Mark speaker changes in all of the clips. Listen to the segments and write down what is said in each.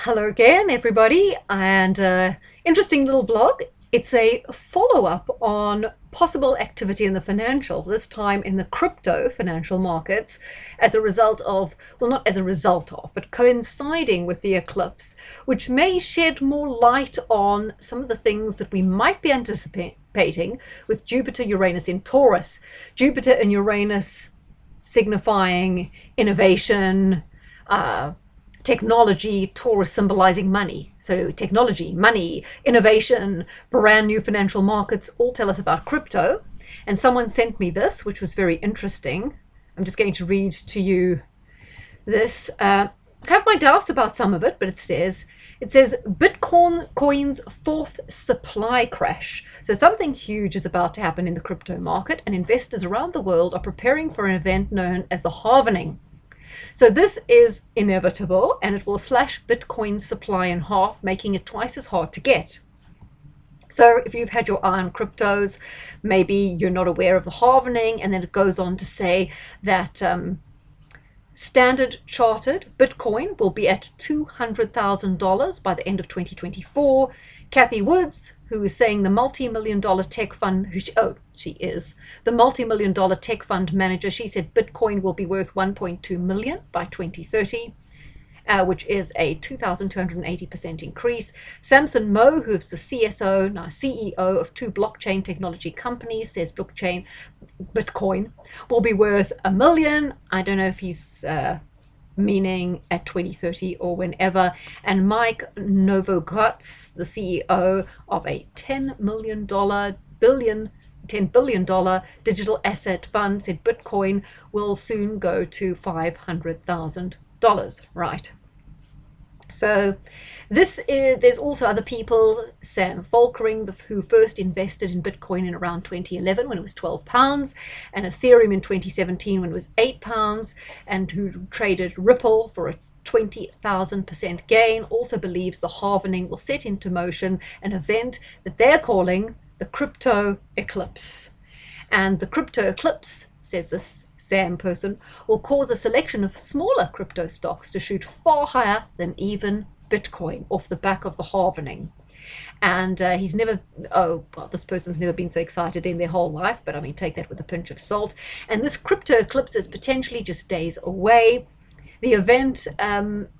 Speaker 1: Hello again, everybody, and interesting little vlog. It's a follow-up on possible activity in the financial, this time in the crypto financial markets, as a result of, well, not as a result of, but coinciding with the eclipse, which may shed more light on some of the things that we might be anticipating with Jupiter, Uranus in Taurus. Jupiter and Uranus signifying innovation, technology, Taurus symbolizing money. So technology, money, innovation, brand new financial markets all tell us about crypto. And someone sent me this, which was very interesting. I'm just going to read to you this. I have my doubts about some of it, but it says Bitcoin's fourth supply crash. So something huge is about to happen in the crypto market, and investors around the world are preparing for an event known as the halvening. So this is inevitable, and it will slash Bitcoin's supply in half, making it twice as hard to get. So if you've had your eye on cryptos, maybe you're not aware of the halvening, and then it goes on to say that Standard Chartered Bitcoin will be at $200,000 by the end of 2024. Kathy Woods, who is saying the multi-million-dollar tech fund, she is the multi-million-dollar tech fund manager, she said Bitcoin will be worth 1.2 million by 2030, which is a 2,280% increase. Samson Moe, who's the CEO of two blockchain technology companies, says Bitcoin will be worth $1 million. I don't know if he's meaning at 2030 or whenever. And Mike Novogratz, the CEO of a $10 billion digital asset fund, said Bitcoin will soon go to $500,000. Right. So there's also other people, Sam Falkering, who first invested in Bitcoin in around 2011 when it was £12, and Ethereum in 2017 when it was £8, and who traded Ripple for a 20,000% gain, also believes the halvening will set into motion an event that they're calling the crypto eclipse. And the crypto eclipse, says this Sam person, will cause a selection of smaller crypto stocks to shoot far higher than even Bitcoin off the back of the halvening. And this person's never been so excited in their whole life, but I mean, take that with a pinch of salt. And this crypto eclipse is potentially just days away. The event,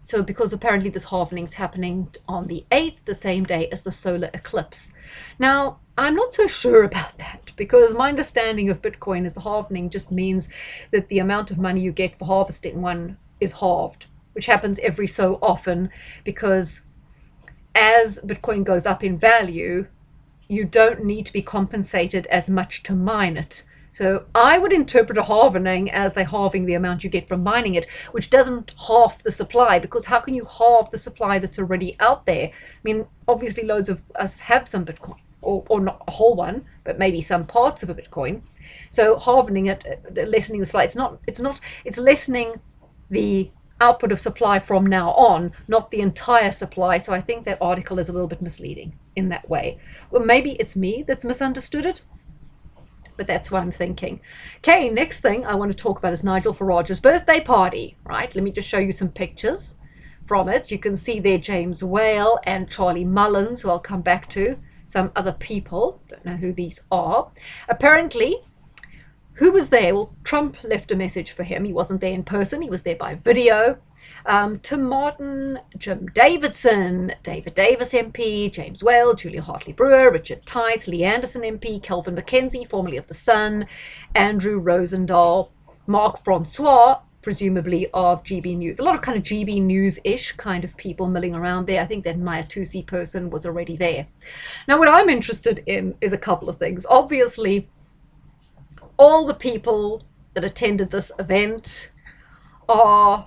Speaker 1: so because apparently this halvening is happening on the 8th, the same day as the solar eclipse. Now, I'm not so sure about that, because my understanding of Bitcoin is the halvening just means that the amount of money you get for harvesting one is halved, which happens every so often, because as Bitcoin goes up in value, you don't need to be compensated as much to mine it. So I would interpret a halvening as they're halving the amount you get from mining it, which doesn't halve the supply, because how can you halve the supply that's already out there? I mean, obviously loads of us have some Bitcoin, or not a whole one, but maybe some parts of a Bitcoin. So halvening it, lessening the supply, it's lessening the output of supply from now on, not the entire supply. So I think that article is a little bit misleading in that way. Well, maybe it's me that's misunderstood it, but that's what I'm thinking. Okay, next thing I want to talk about is Nigel Farage's birthday party, right? Let me just show you some pictures from it. You can see there James Whale and Charlie Mullins, who I'll come back to, some other people, don't know who these are. Apparently, who was there? Well, Trump left a message for him. He wasn't there in person, he was there by video. Tim Martin, Jim Davidson, David Davis MP, James Whale, Julia Hartley-Brewer, Richard Tice, Lee Anderson MP, Kelvin McKenzie, formerly of The Sun, Andrew Rosendahl, Mark Francois, presumably of GB News. A lot of kind of GB News-ish kind of people milling around there. I think that Maya Tusi person was already there. Now, what I'm interested in is a couple of things. Obviously, all the people that attended this event are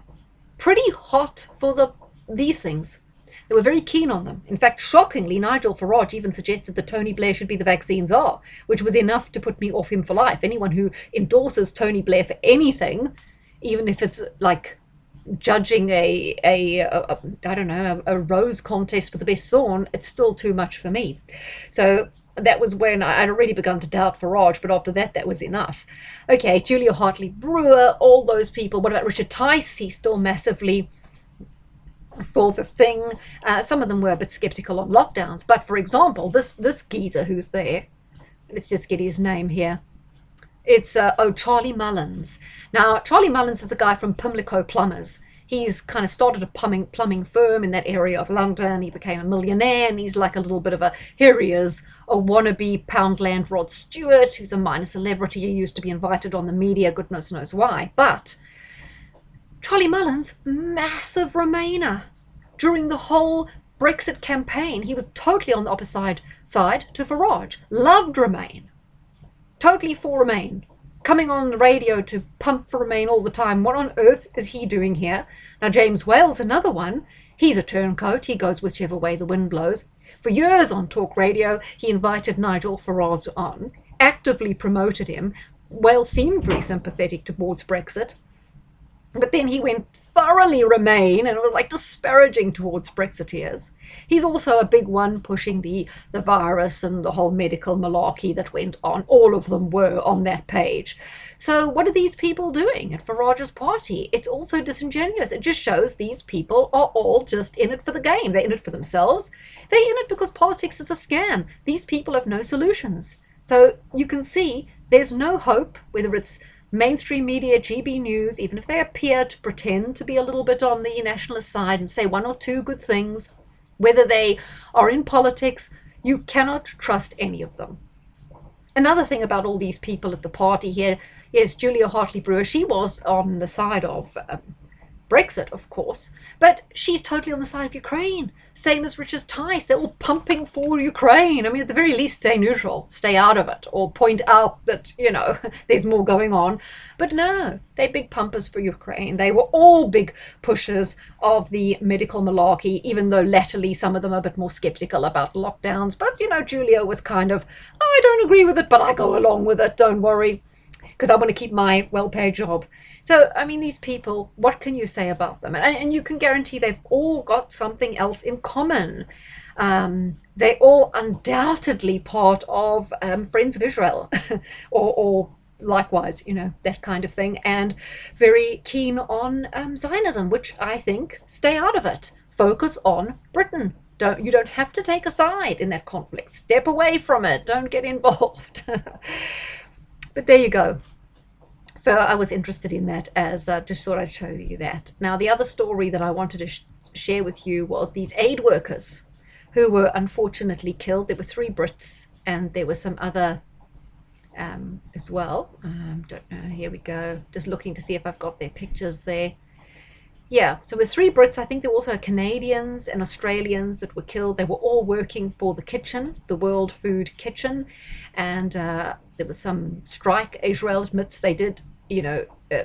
Speaker 1: pretty hot for these things. They were very keen on them. In fact, shockingly, Nigel Farage even suggested that Tony Blair should be the vaccine czar, which was enough to put me off him for life. Anyone who endorses Tony Blair for anything, even if it's like judging I don't know, a rose contest for the best thorn, it's still too much for me. So that was when I'd already begun to doubt Farage, but after that, that was enough. Okay, Julia Hartley-Brewer, all those people. What about Richard Tice? He's still massively for the thing. Some of them were a bit skeptical on lockdowns, but for example, this geezer who's there, let's just get his name here. It's Charlie Mullins. Now, Charlie Mullins is the guy from Pimlico Plumbers. He's kind of started a plumbing firm in that area of London. He became a millionaire, and he's like a little bit of here he is, a wannabe Poundland Rod Stewart, who's a minor celebrity. He used to be invited on the media, goodness knows why. But Charlie Mullins, massive Remainer. During the whole Brexit campaign, he was totally on the opposite side to Farage. Loved Remain. Totally for Remain. Coming on the radio to pump for Remain all the time. What on earth is he doing here? Now, James Whale's another one. He's a turncoat. He goes whichever way the wind blows. For years on talk radio, he invited Nigel Farage on, actively promoted him. Whale seemed very sympathetic towards Brexit. But then he went thoroughly Remain and was like disparaging towards Brexiteers. He's also a big one pushing the virus and the whole medical malarkey that went on. All of them were on that page. So what are these people doing at Farage's party? It's also disingenuous. It just shows these people are all just in it for the game. They're in it for themselves. They're in it because politics is a scam. These people have no solutions. So you can see there's no hope, whether it's mainstream media, GB News, even if they appear to pretend to be a little bit on the nationalist side and say one or two good things, whether they are in politics, you cannot trust any of them. Another thing about all these people at the party here, yes, Julia Hartley-Brewer, she was on the side of Brexit, of course, but she's totally on the side of Ukraine. Same as Richard Tice. They're all pumping for Ukraine. I mean, at the very least, stay neutral, stay out of it, or point out that, there's more going on. But no, they're big pumpers for Ukraine. They were all big pushers of the medical malarkey, even though latterly some of them are a bit more skeptical about lockdowns. But, Julia was kind of, I don't agree with it, but I go along with it, don't worry, because I want to keep my well-paid job. So, I mean, these people, what can you say about them? And you can guarantee they've all got something else in common. They're all undoubtedly part of Friends of Israel or likewise, that kind of thing. And very keen on Zionism, which I think, stay out of it. Focus on Britain. You don't have to take a side in that conflict. Step away from it. Don't get involved. But there you go. So I was interested in that, as just thought I'd show you that. Now, the other story that I wanted to share with you was these aid workers who were unfortunately killed. There were 3 Brits and there were some other as well. Don't know. Here we go. Just looking to see if I've got their pictures there. Yeah, so with 3 Brits, I think there were also Canadians and Australians that were killed. They were all working for the kitchen, the World Food Kitchen, and there was some strike. Israel admits they did,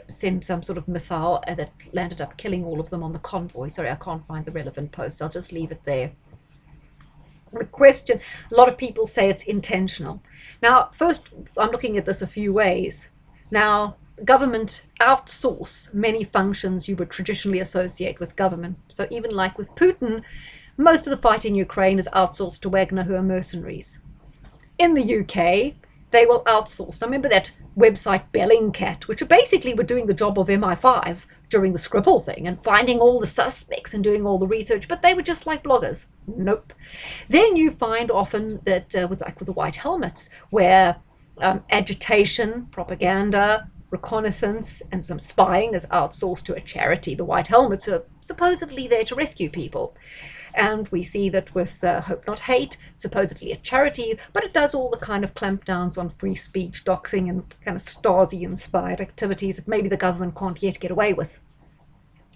Speaker 1: send some sort of missile that landed up killing all of them on the convoy. Sorry, I can't find the relevant post. I'll just leave it there. The question, a lot of people say it's intentional. Now, first, I'm looking at this a few ways. Now, government outsource many functions you would traditionally associate with government. So even like with Putin, most of the fight in Ukraine is outsourced to Wagner, who are mercenaries. In the UK, they will outsource. Now remember that website Bellingcat, which basically were doing the job of MI5 during the Skripal thing and finding all the suspects and doing all the research, but they were just like bloggers. Nope. Then you find often that with the white helmets, where agitation, propaganda, reconnaissance and some spying is outsourced to a charity. The white helmets are supposedly there to rescue people. And we see that with Hope Not Hate, supposedly a charity, but it does all the kind of clampdowns on free speech, doxing, and kind of Stasi-inspired activities that maybe the government can't yet get away with.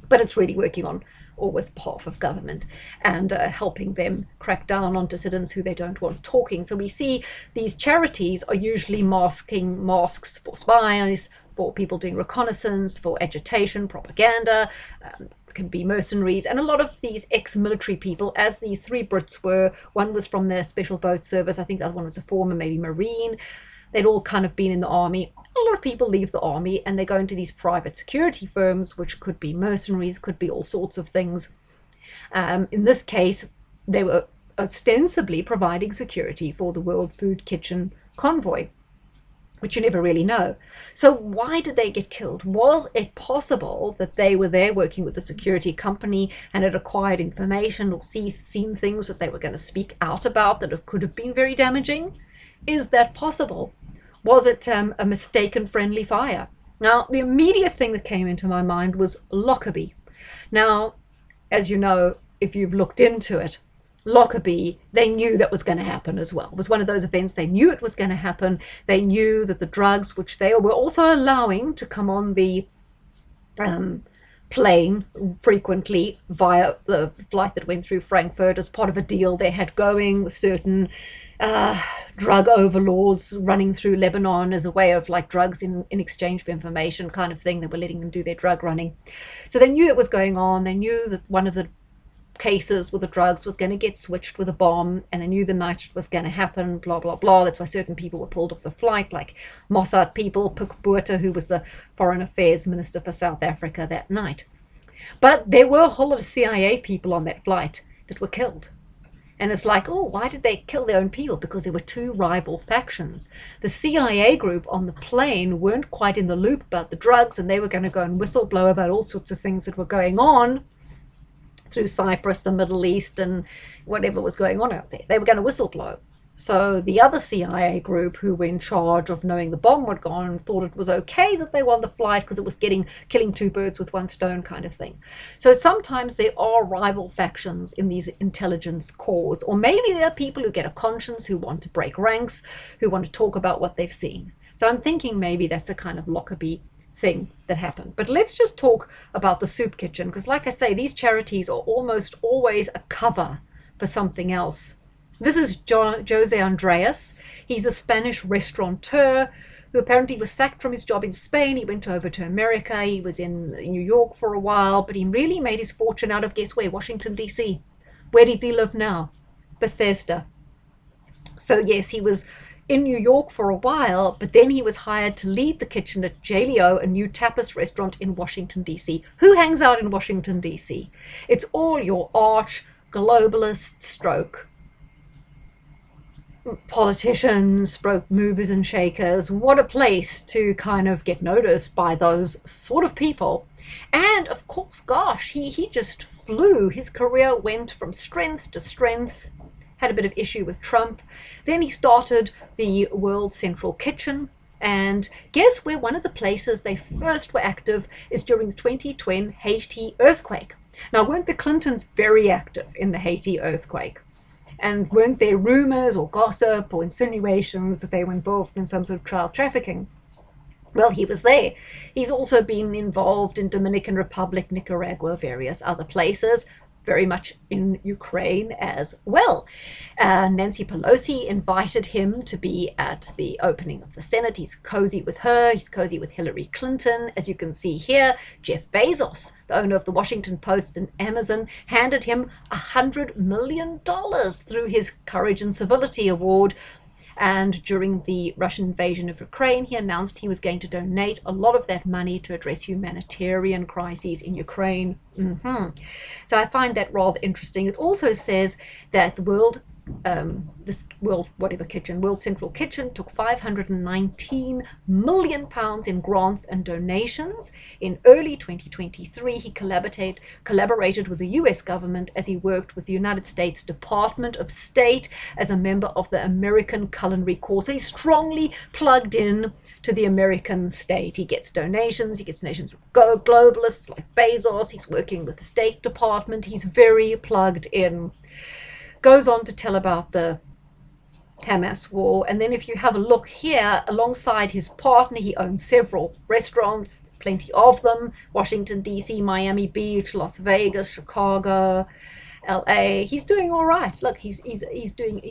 Speaker 1: But it's really working on or with behalf of government and helping them crack down on dissidents who they don't want talking. So we see these charities are usually masks for spies, for people doing reconnaissance, for agitation, propaganda, can be mercenaries, and a lot of these ex-military people, as these 3 Brits were. One was from the Special Boat Service, I think the other one was a former maybe Marine. They'd all kind of been in the army. A lot of people leave the army and they go into these private security firms, which could be mercenaries, could be all sorts of things. In this case, they were ostensibly providing security for the World Food Kitchen convoy. which you never really know. So why did they get killed? Was it possible that they were there working with a security company and had acquired information or seen things that they were going to speak out about that could have been very damaging? Is that possible? Was it a mistaken friendly fire? Now, the immediate thing that came into my mind was Lockerbie. Now, as you know, if you've looked into it, Lockerbie, they knew that was going to happen as well. It was one of those events, they knew it was going to happen. They knew that the drugs, which they were also allowing to come on the um, plane frequently via the flight that went through Frankfurt as part of a deal they had going with certain uh, drug overlords running through Lebanon as a way of like drugs in exchange for information kind of thing. They were letting them do their drug running. So they knew it was going on. They knew that one of the cases with the drugs was going to get switched with a bomb, and they knew the night it was going to happen, blah, blah, blah. That's why certain people were pulled off the flight, like Mossad people, Puk Botha, who was the Foreign Affairs Minister for South Africa that night. But there were a whole lot of CIA people on that flight that were killed. And it's like, oh, why did they kill their own people? Because there were two rival factions. The CIA group on the plane weren't quite in the loop about the drugs, and they were going to go and whistleblow about all sorts of things that were going on through Cyprus, the Middle East, and whatever was going on out there. They were going to whistleblow. So the other CIA group who were in charge of knowing the bomb had gone thought it was okay that they won the flight because it was killing two birds with one stone kind of thing. So sometimes there are rival factions in these intelligence corps, or maybe there are people who get a conscience, who want to break ranks, who want to talk about what they've seen. So I'm thinking maybe that's a kind of Lockerbie thing that happened. But let's just talk about the soup kitchen, because like I say, these charities are almost always a cover for something else. This is Jose Andres. He's a Spanish restaurateur who apparently was sacked from his job in Spain. He went over to America. He was in New York for a while, but he really made his fortune out of, guess where? Washington, D.C. Where does he live now? Bethesda. So yes, he was in New York for a while, but then he was hired to lead the kitchen at Jaleo, a new tapas restaurant in Washington, D.C. Who hangs out in Washington, D.C.? It's all your arch globalist stroke politicians, stroke movers and shakers. What a place to kind of get noticed by those sort of people. And of course, gosh, he just flew. His career went from strength to strength. Had a bit of issue with Trump. Then he started the World Central Kitchen. And guess where one of the places they first were active is during the 2010 Haiti earthquake. Now, weren't the Clintons very active in the Haiti earthquake? And weren't there rumors or gossip or insinuations that they were involved in some sort of child trafficking? Well, he was there. He's also been involved in Dominican Republic, Nicaragua, various other places, very much in Ukraine as well. Nancy Pelosi invited him to be at the opening of the Senate. He's cozy with her. He's cozy with Hillary Clinton. As you can see here, Jeff Bezos, the owner of the Washington Post and Amazon, handed him $100 million through his Courage and Civility Award. And during the Russian invasion of Ukraine, he announced he was going to donate a lot of that money to address humanitarian crises in Ukraine. So I find that rather interesting. It also says that the World Central Kitchen took £519 million in grants and donations. In early 2023, he collaborated with the US government as he worked with the United States Department of State as a member of the American Culinary Corps. So he's strongly plugged in to the American state. He gets donations. He gets donations from globalists like Bezos. He's working with the State Department. He's very plugged in. Goes on to tell about the Hamas war. And then if you have a look here, alongside his partner, he owns several restaurants, plenty of them: Washington, D.C., Miami Beach, Las Vegas, Chicago, LA. He's doing all right. Look, he's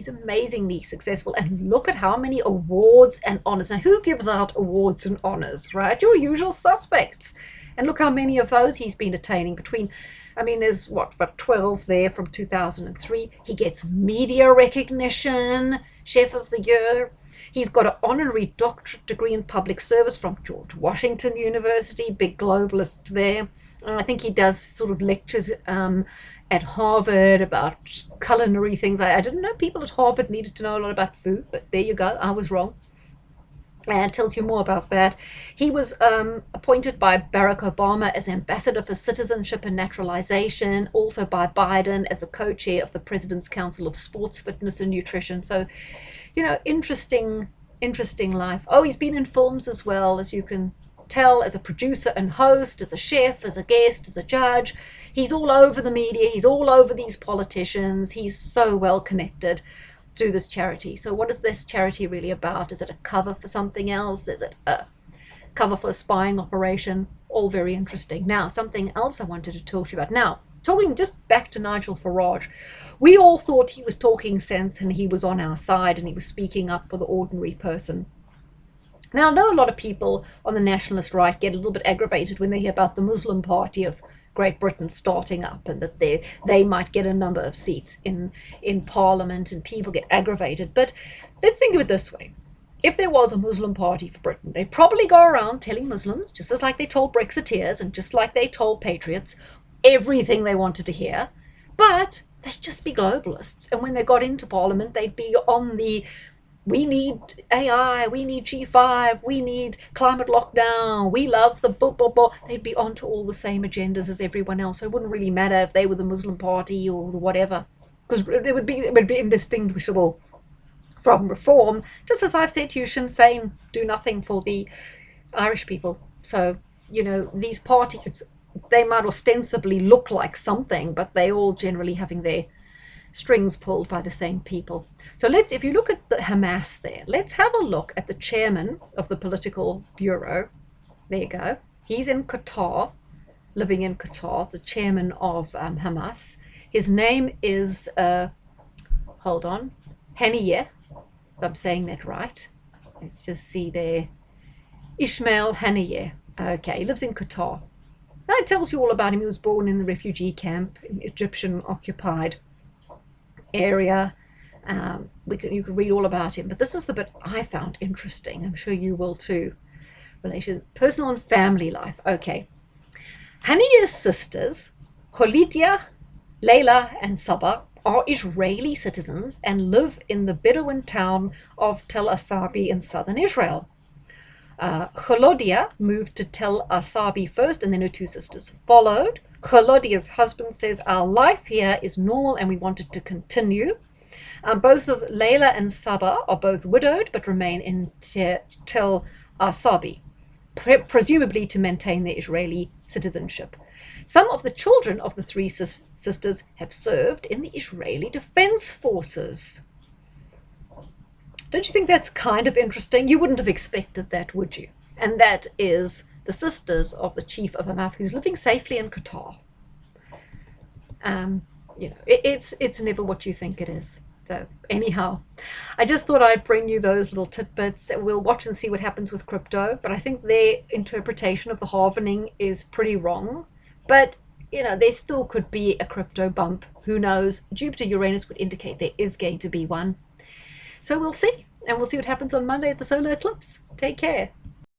Speaker 1: amazingly successful. And look at how many awards and honors. Now, who gives out awards and honors, right? Your usual suspects. And look how many of those he's been attaining between. There's about 12 there from 2003. He gets media recognition, Chef of the Year. He's got an honorary doctorate degree in public service from George Washington University, big globalist there. And I think he does sort of lectures at Harvard about culinary things. I didn't know people at Harvard needed to know a lot about food, but there you go. I was wrong. and tells you more about that. He was appointed by Barack Obama as ambassador for citizenship and naturalization, also by Biden as the co-chair of the President's Council of Sports, Fitness and Nutrition. So, interesting life. Oh, he's been in films as well, as you can tell, as a producer and host, as a chef, as a guest, as a judge. He's all over the media. He's all over these politicians. He's so well connected through this charity. So what is this charity really about? Is it a cover for something else? Is it a cover for a spying operation? All very interesting. Now, something else I wanted to talk to you about. Now, talking just back to Nigel Farage, we all thought he was talking sense and he was on our side and he was speaking up for the ordinary person. Now, I know a lot of people on the nationalist right get a little bit aggravated when they hear about the Muslim Party of Great Britain starting up and that they might get a number of seats in Parliament, and people get aggravated. But let's think of it this way. If there was a Muslim Party for Britain, they'd probably go around telling Muslims, just as like they told Brexiteers and just like they told patriots, everything they wanted to hear. But they'd just be globalists. And when they got into Parliament, they'd be on the we need AI, we need G5, we need climate lockdown, we love the blah, blah, blah. They'd be onto all the same agendas as everyone else. So it wouldn't really matter if they were the Muslim Party or the whatever, because it would be indistinguishable from Reform. Just as I've said to you, Sinn Féin do nothing for the Irish people. So, these parties, they might ostensibly look like something, but they all generally having their strings pulled by the same people. So if you look at the Hamas there, let's have a look at the chairman of the political bureau. There you go. He's in Qatar, living in Qatar, the chairman of Hamas. His name is, hold on, Haniyeh, if I'm saying that right. Let's just see there. Ismail Haniyeh. Okay, he lives in Qatar. Now it tells you all about him. He was born in the refugee camp in Egyptian occupied area. You can read all about him, but this is the bit I found interesting. I'm sure you will too. Personal and family life. Okay. Haniyeh's sisters, Kholidia, Layla, and Saba, are Israeli citizens and live in the Bedouin town of Tel Asabi in southern Israel. Kholodia moved to Tel Asabi first, and then her two sisters followed. Kholodia's husband says, our life here is normal and we want it to continue. Both of Layla and Saba are both widowed but remain in Tel Asabi, presumably to maintain their Israeli citizenship. Some of the children of the three sisters have served in the Israeli Defense Forces. Don't you think that's kind of interesting? You wouldn't have expected that, would you? And that is the sisters of the chief of Hamas, who's living safely in Qatar. It's never what you think it is. So anyhow, I just thought I'd bring you those little tidbits. We'll watch and see what happens with crypto, but I think their interpretation of the halvening is pretty wrong. But there still could be a crypto bump. Who knows? Jupiter-Uranus would indicate there is going to be one. So we'll see, and we'll see what happens on Monday at the solar eclipse. Take care.